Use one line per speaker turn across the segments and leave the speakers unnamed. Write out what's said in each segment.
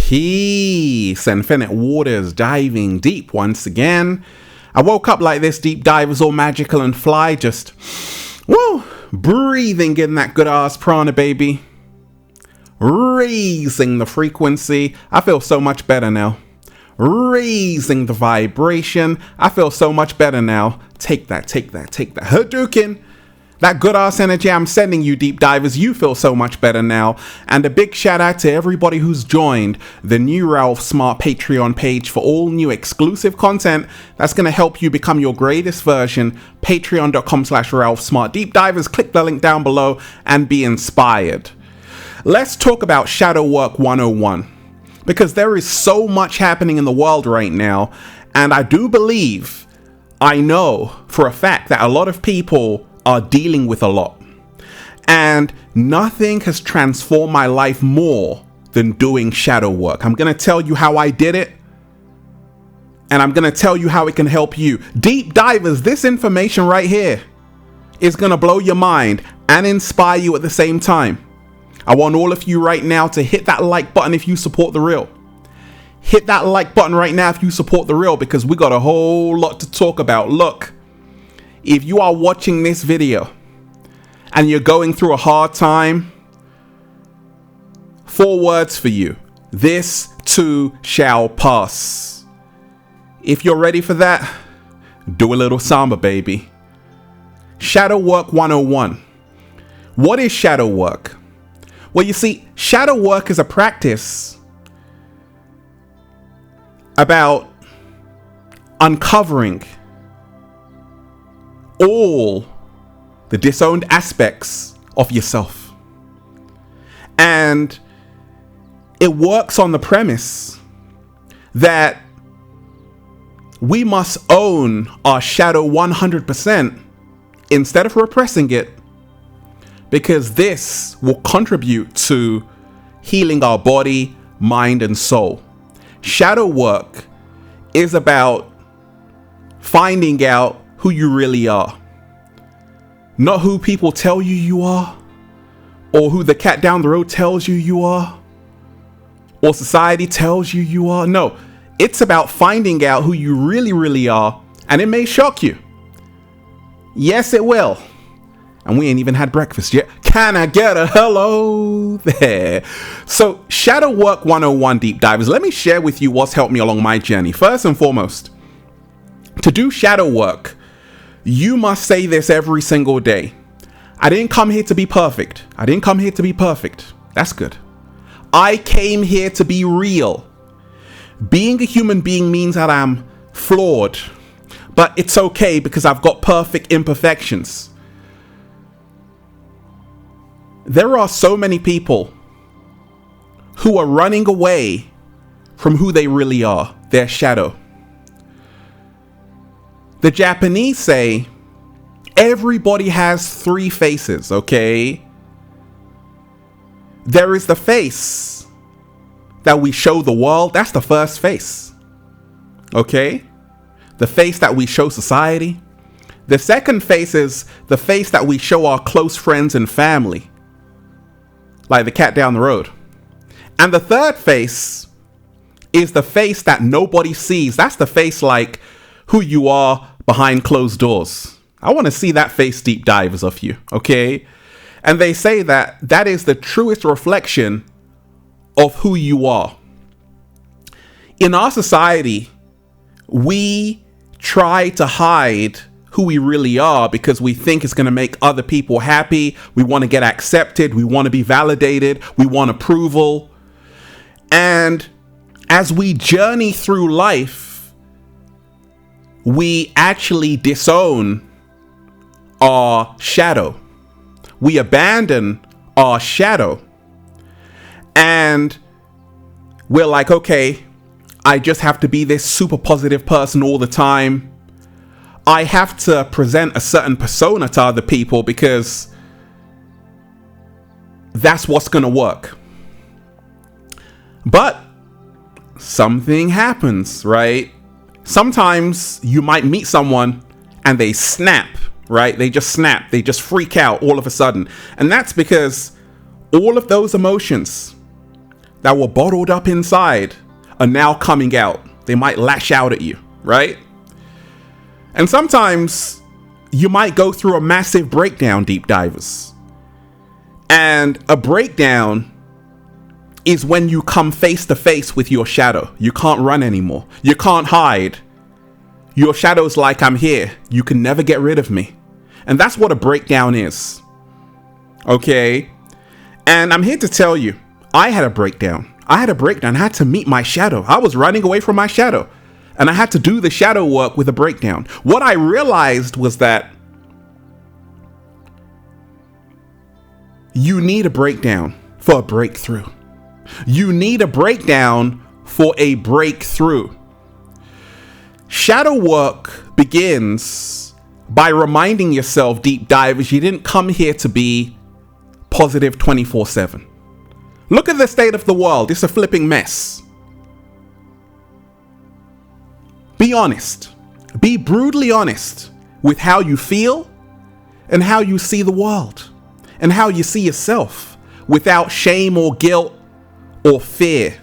Peace, infinite waters, diving deep once again. I woke up like this, deep dive was all magical and fly, just, woo, breathing in that good ass prana, baby. Raising the frequency. I feel so much better now. Raising the vibration. I feel so much better now. Take that. Hadouken. That good ass energy I'm sending you, deep divers. You feel so much better now. And a big shout out to everybody who's joined the new Ralph Smart Patreon page for all new exclusive content that's going to help you become your greatest version. Patreon.com/Ralph Smart. Deep divers, click the link down below and be inspired. Let's talk about Shadow Work 101, because there is so much happening in the world right now. And I do believe, I know for a fact that a lot of people are dealing with a lot, and nothing has transformed my life more than doing shadow work. I'm going to tell you how I did it, and I'm going to tell you how it can help you. Deep divers, this information right here is going to blow your mind and inspire you at the same time. I want all of you right now to hit that like button if you support the real. Hit that like button right now if you support the real, because we got a whole lot to talk about. Look, if you are watching this video and you're going through a hard time, 4 words for you. This too shall pass. If you're ready for that, do a little samba, baby. Shadow Work 101. What is shadow work? Well, you see, shadow work is a practice about uncovering all the disowned aspects of yourself. And it works on the premise that we must own our shadow 100% instead of repressing it, because this will contribute to healing our body, mind, and soul. Shadow work is about finding out who you really are, not who people tell you you are, or who the cat down the road tells you are, or society tells you are. No, it's about finding out who you really are, and it may shock you. Yes, it will. And we ain't even had breakfast yet. Can I get a hello there? So, Shadow Work 101, deep divers, let me share with you what's helped me along my journey. First and foremost, to do shadow work, you must say this every single day. I didn't come here to be perfect. That's good. I came here to be real. Being a human being means that I'm flawed, but it's okay because I've got perfect imperfections. There are so many people who are running away from who they really are, their shadow. The Japanese say everybody has 3 faces, okay? There is the face that we show the world. That's the first face, okay? The face that we show society. The second face is the face that we show our close friends and family, like the cat down the road. And the third face is the face that nobody sees. That's the face like who you are behind closed doors. I want to see that face, deep divers, of you, okay? And they say that that is the truest reflection of who you are. In our society, we try to hide who we really are because we think it's going to make other people happy. We want to get accepted. We want to be validated. We want approval. And as we journey through life, we actually disown our shadow. We abandon our shadow. And we're like, okay, I just have to be this super positive person all the time. I have to present a certain persona to other people because that's what's going to work. But something happens, right? Sometimes you might meet someone and they snap, right? They just snap. They just freak out all of a sudden. And that's because all of those emotions that were bottled up inside are now coming out. They might lash out at you, right? And sometimes you might go through a massive breakdown, deep divers. And a breakdown is when you come face to face with your shadow. You can't run anymore. You can't hide. Your shadow's like, I'm here. You can never get rid of me. And that's what a breakdown is. Okay? And I'm here to tell you, I had a breakdown. I had to meet my shadow. I was running away from my shadow. And I had to do the shadow work with a breakdown. What I realized was that you need a breakdown for a breakthrough. You need a breakdown for a breakthrough. Shadow work begins by reminding yourself, deep divers, you didn't come here to be positive 24/7. Look at the state of the world. It's a flipping mess. Be honest. Be brutally honest with how you feel and how you see the world and how you see yourself without shame or guilt or fear.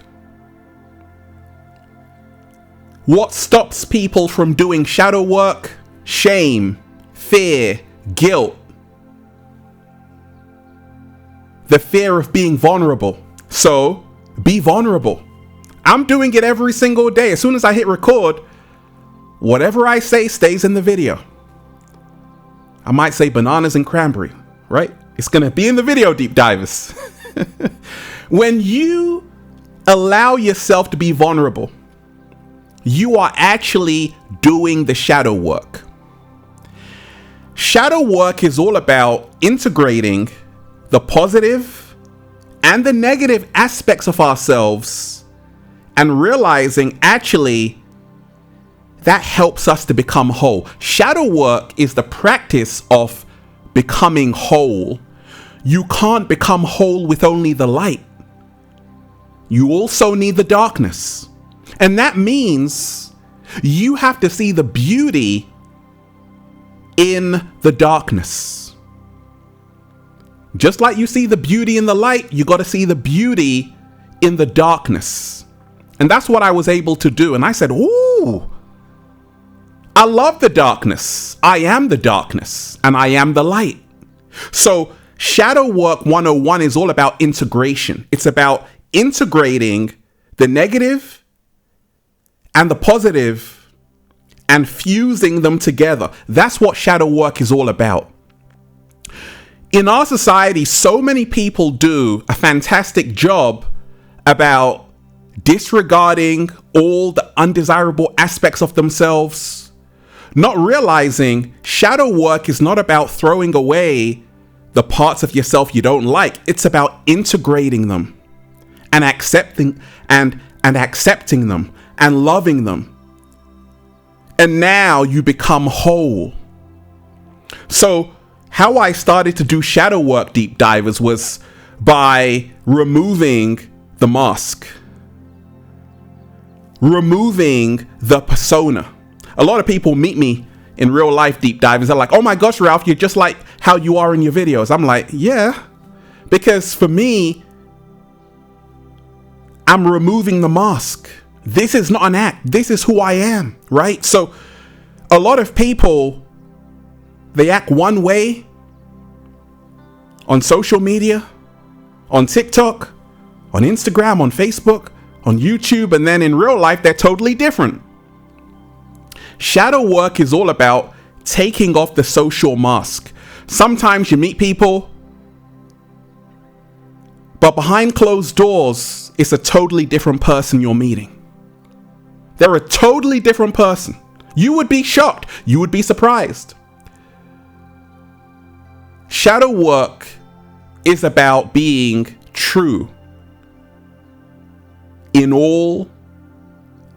What stops people from doing shadow work? Shame, fear, guilt. The fear of being vulnerable. So, be vulnerable. I'm doing it every single day. As soon as I hit record, whatever I say stays in the video. I might say bananas and cranberry, right? It's going to be in the video, deep divers. When you allow yourself to be vulnerable, you are actually doing the shadow work. Shadow work is all about integrating the positive and the negative aspects of ourselves and realizing actually that helps us to become whole. Shadow work is the practice of becoming whole. You can't become whole with only the light. You also need the darkness. And that means you have to see the beauty in the darkness. Just like you see the beauty in the light, you got to see the beauty in the darkness. And that's what I was able to do. And I said, ooh, I love the darkness. I am the darkness and I am the light. So Shadow Work 101 is all about integration. It's about integrating the negative and the positive and fusing them together. That's what shadow work is all about. In our society, so many people do a fantastic job about disregarding all the undesirable aspects of themselves, not realizing shadow work is not about throwing away the parts of yourself you don't like. It's about integrating them and accepting accepting them and loving them. And now you become whole. So how I started to do shadow work, deep divers, was by removing the mask, removing the persona. A lot of people meet me in real life, deep divers. They're like, oh my gosh, Ralph, you're just like how you are in your videos. I'm like, yeah, because for me, I'm removing the mask. This is not an act. This is who I am, right? So a lot of people, they act one way on social media, on TikTok, on Instagram, on Facebook, on YouTube, and then in real life, they're totally different. Shadow work is all about taking off the social mask. Sometimes you meet people, but behind closed doors, it's a totally different person you're meeting. They're a totally different person. You would be shocked. You would be surprised. Shadow work is about being true in all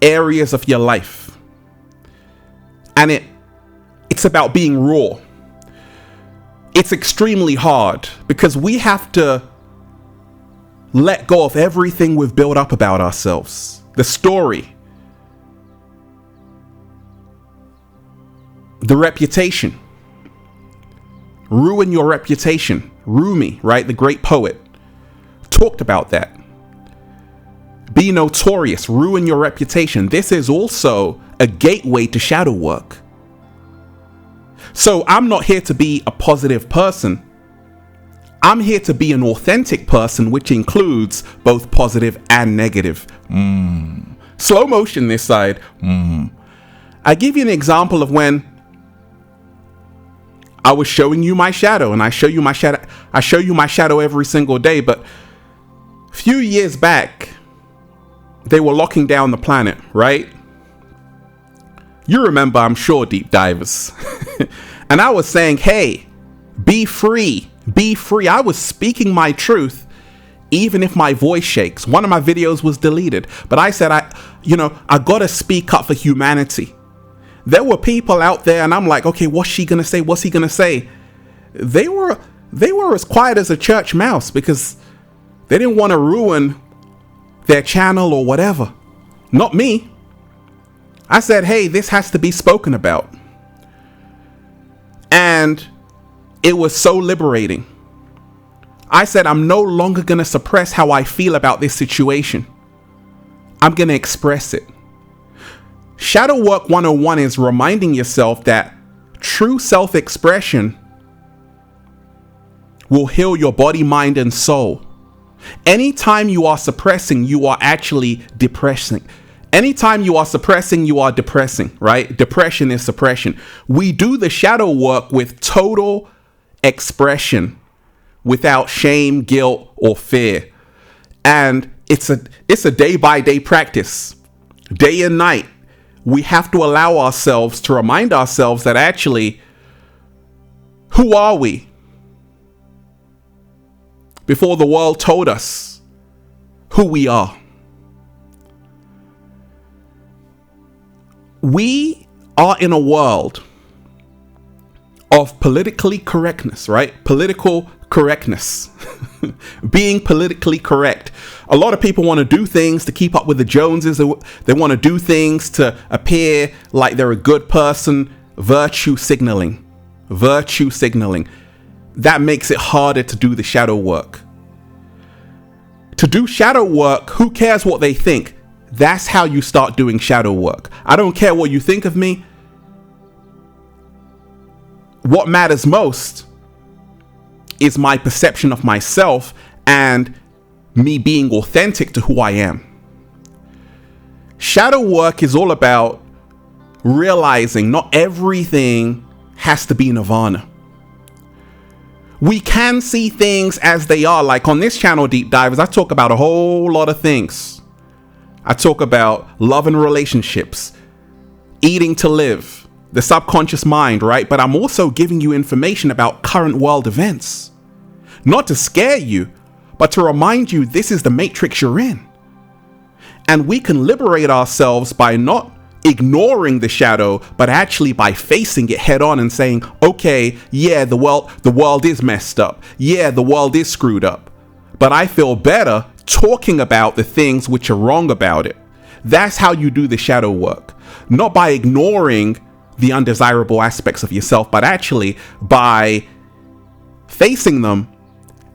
areas of your life. And it's about being raw. It's extremely hard because we have to let go of everything we've built up about ourselves. The story, the reputation. Ruin your reputation. Rumi, right? The great poet, talked about that. be notorious, ruin your reputation. This is also a gateway to shadow work. So I'm not here to be a positive person. I'm here to be an authentic person, which includes both positive and negative. Slow motion this side. I give you an example of when I was showing you my shadow, and I show you my shadow every single day. But a few years back, they were locking down the planet, right? You remember, I'm sure, deep divers. And I was saying, hey, be free, be free. I was speaking my truth, even if my voice shakes. One of my videos was deleted, but I said, I gotta speak up for humanity. There were people out there, and I'm like, okay, what's she gonna say? What's he gonna say? They were as quiet as a church mouse because they didn't want to ruin their channel or whatever. Not me. I said, hey, this has to be spoken about. And it was so liberating. I said, I'm no longer going to suppress how I feel about this situation. I'm going to express it. Shadow Work 101 is reminding yourself that true self-expression will heal your body, mind, and soul. Anytime you are suppressing, you are actually depressing. Anytime you are suppressing, you are depressing, right? Depression is suppression. We do the shadow work with total expression, without shame, guilt, or fear. And it's a day-by-day practice, day and night. We have to allow ourselves to remind ourselves that actually, who are we? Before the world told us who we are. We are in a world of politically correctness, right? Political correctness. Being politically correct. A lot of people want to do things to keep up with the Joneses. They want to do things to appear like they're a good person. Virtue signaling. Virtue signaling. That makes it harder to do the shadow work. To do shadow work, who cares what they think? That's how you start doing shadow work. I don't care what you think of me. What matters most is my perception of myself and me being authentic to who I am. Shadow work is all about realizing not everything has to be nirvana. We can see things as they are. Like on this channel, Deep Divers, I talk about a whole lot of things. I talk about love and relationships, eating to live, the subconscious mind, right? But I'm also giving you information about current world events. Not to scare you, but to remind you this is the matrix you're in. And we can liberate ourselves by not ignoring the shadow, but actually by facing it head on and saying, okay, yeah, the world is messed up. Yeah, the world is screwed up. But I feel better talking about the things which are wrong about it. That's how you do the shadow work. Not by ignoring the undesirable aspects of yourself, but actually by facing them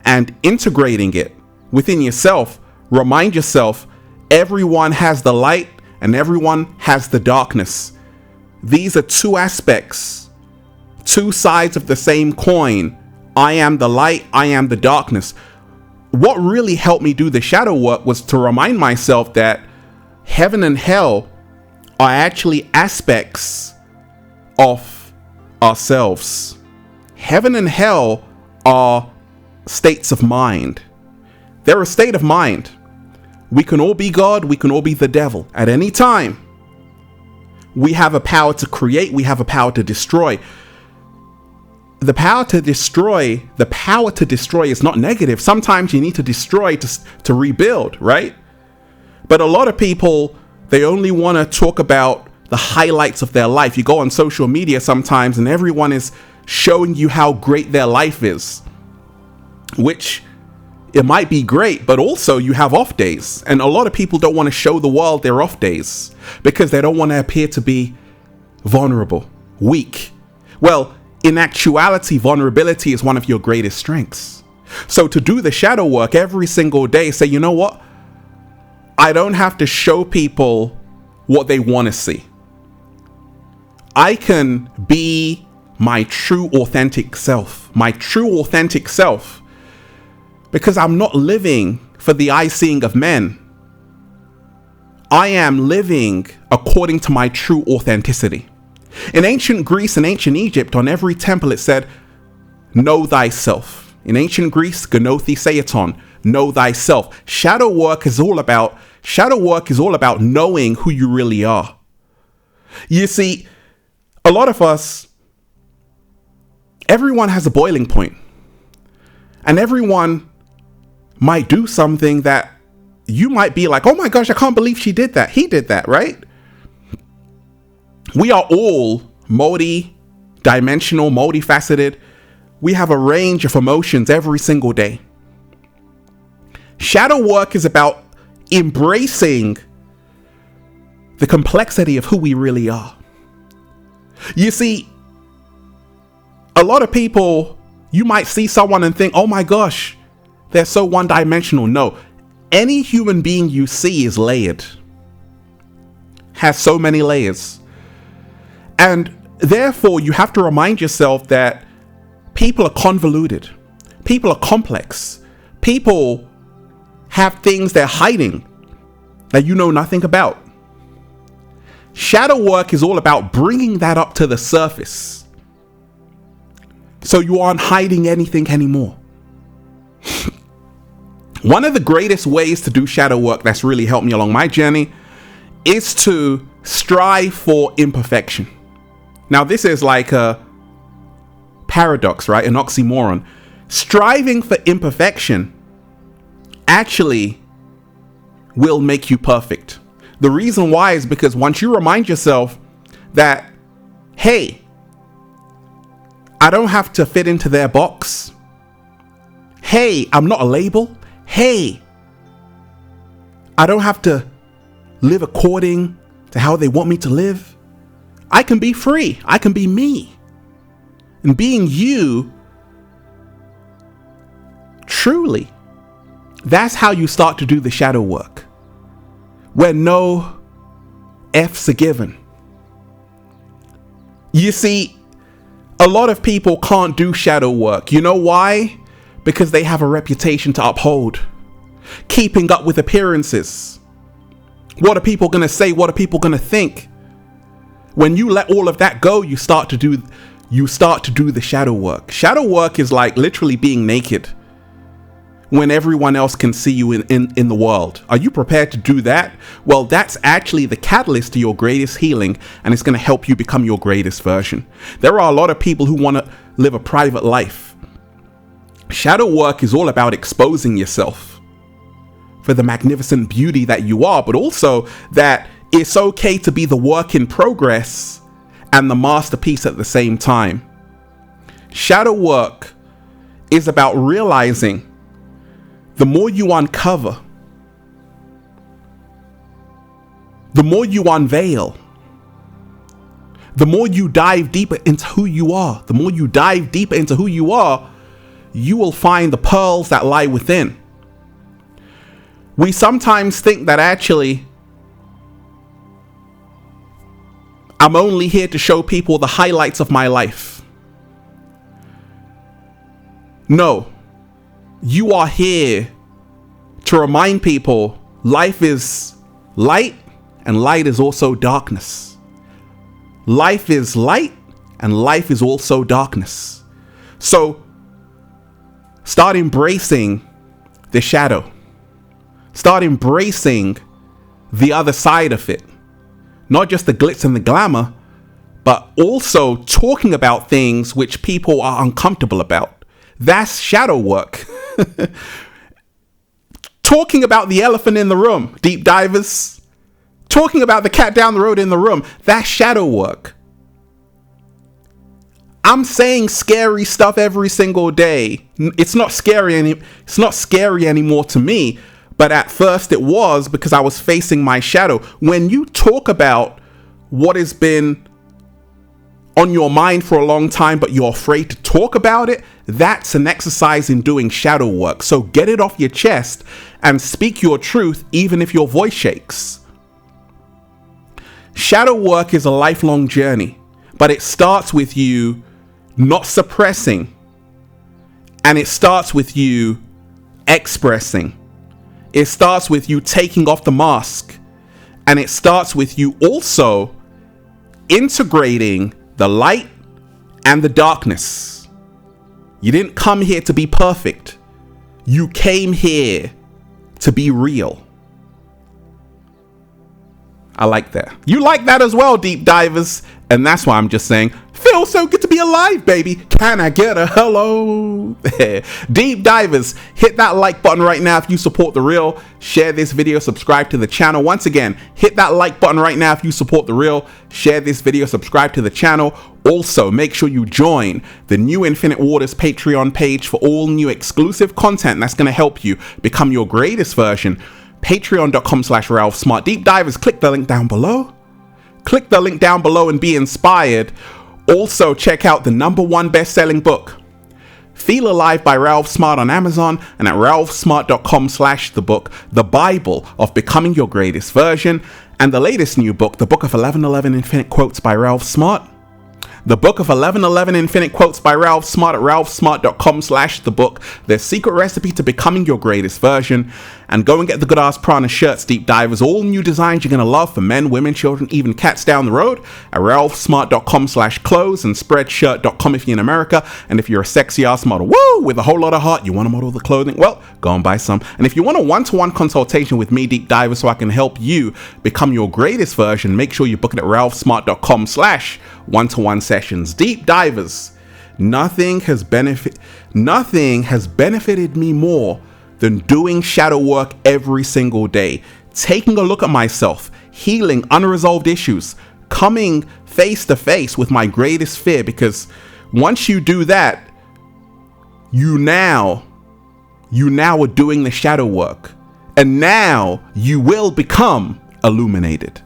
and integrating it within yourself. Remind yourself, everyone has the light and everyone has the darkness. These are two aspects, two sides of the same coin. I am the light, I am the darkness. What really helped me do the shadow work was to remind myself that heaven and hell are actually aspects of ourselves. Heaven and hell are states of mind. They're a state of mind. We can all be God, we can all be the devil at any time. We have a power to create, we have a power to destroy. The power to destroy is not negative. Sometimes you need to destroy to rebuild, right? But a lot of people, they only want to talk about the highlights of their life. You go on social media sometimes and everyone is showing you how great their life is, which it might be great, but also you have off days. And a lot of people don't want to show the world their off days because they don't want to appear to be vulnerable, weak. Well, in actuality, vulnerability is one of your greatest strengths. So to do the shadow work every single day, say, you know what? I don't have to show people what they want to see. I can be my true authentic self, because I'm not living for the eye-seeing of men. I am living according to my true authenticity. In ancient Greece and ancient Egypt, on every temple it said, know thyself. In ancient Greece, gnothe seaton, know thyself. Shadow work is all about knowing who you really are. You see, a lot of us, everyone has a boiling point, and everyone might do something that you might be like, oh my gosh, I can't believe she did that. He did that, right? We are all multi-dimensional, multifaceted. We have a range of emotions every single day. Shadow work is about embracing the complexity of who we really are. You see, a lot of people, you might see someone and think, oh my gosh, they're so one-dimensional. No, any human being you see is layered, has so many layers. And therefore, you have to remind yourself that people are convoluted. People are complex. People have things they're hiding that you know nothing about. Shadow work is all about bringing that up to the surface, so you aren't hiding anything anymore. One of the greatest ways to do shadow work that's really helped me along my journey is to strive for imperfection. Now, this is like a paradox, right? An oxymoron. Striving for imperfection actually will make you perfect. The reason why is because once you remind yourself that, hey, I don't have to fit into their box. Hey, I'm not a label. Hey, I don't have to live according to how they want me to live. I can be free. I can be me. And being you, truly, that's how you start to do the shadow work, where no F's are given. You see, a lot of people can't do shadow work. You know why? Because they have a reputation to uphold. Keeping up with appearances. What are people going to say? What are people going to think? When you let all of that go, you start to do the shadow work. Shadow work is like literally being naked when everyone else can see you in the world. Are you prepared to do that? Well, that's actually the catalyst to your greatest healing, and it's going to help you become your greatest version. There are a lot of people who want to live a private life. Shadow work is all about exposing yourself for the magnificent beauty that you are, but also that it's okay to be the work in progress and the masterpiece at the same time. Shadow work is about realizing the more you uncover, the more you unveil, the more you dive deeper into who you are, you will find the pearls that lie within. We sometimes think that actually, I'm only here to show people the highlights of my life. No. You are here to remind people life is light and light is also darkness. Life is light and life is also darkness. So start embracing the shadow. Start embracing the other side of it. Not just the glitz and the glamour, but also talking about things which people are uncomfortable about. That's shadow work. Talking about the elephant in the room, deep divers. Talking about the cat down the road in the room, that's shadow work. I'm saying scary stuff every single day. It's not scary anymore to me, but at first it was, because I was facing my shadow. When you talk about what has been on your mind for a long time, but you're afraid to talk about it, that's an exercise in doing shadow work. So get it off your chest and speak your truth even if your voice shakes. Shadow work is a lifelong journey, but it starts with you not suppressing, and it starts with you expressing. It starts with you taking off the mask, and it starts with you also integrating the light and the darkness. You didn't come here to be perfect. You came here to be real. I like that. You like that as well, deep divers. And that's why I'm just saying, feels so good to be alive, baby. Can I get a hello? Deep divers, hit that like button right now if you support the real. Share this video, subscribe to the channel. Once again, hit that like button right now if you support the real. Share this video, subscribe to the channel. Also, make sure you join the new Infinite Waters Patreon page for all new exclusive content that's going to help you become your greatest version. Patreon.com/RalphSmart. Deep divers, click the link down below. Click the link down below and be inspired. Also, check out the #1 best-selling book, Feel Alive by Ralph Smart, on Amazon, and at ralphsmart.com/thebook, the Bible of Becoming Your Greatest Version, and the latest new book, the Book of 1111 Infinite Quotes by Ralph Smart. The Book of 1111 Infinite Quotes by Ralph Smart at ralphsmart.com/thebook, their secret recipe to becoming your greatest version. And go and get the Good Ass Prana shirts, deep divers, all new designs you're going to love for men, women, children, even cats down the road at ralphsmart.com/clothes and spreadshirt.com if you're in America. And if you're a sexy ass model, woo, with a whole lot of heart, you want to model the clothing, well, go and buy some. And if you want a one-to-one consultation with me, deep diver, so I can help you become your greatest version, make sure you book it at ralphsmart.com/one-to-one sessions. Deep divers, nothing has benefited me more than doing shadow work every single day, taking a look at myself, healing unresolved issues, coming face to face with my greatest fear, because once you do that, you now are doing the shadow work, and now you will become illuminated.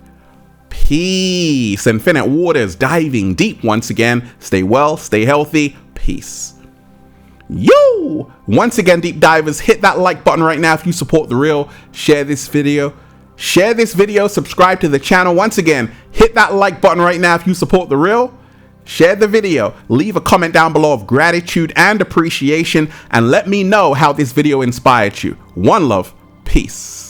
Peace. Infinite Waters, diving deep once again. Stay well, stay healthy. Peace. Yo! Once again, deep divers, hit that like button right now if you support the real. Share this video. Subscribe to the channel. Once again, hit that like button right now if you support the real. Share the video. Leave a comment down below of gratitude and appreciation, and let me know how this video inspired you. One love. Peace.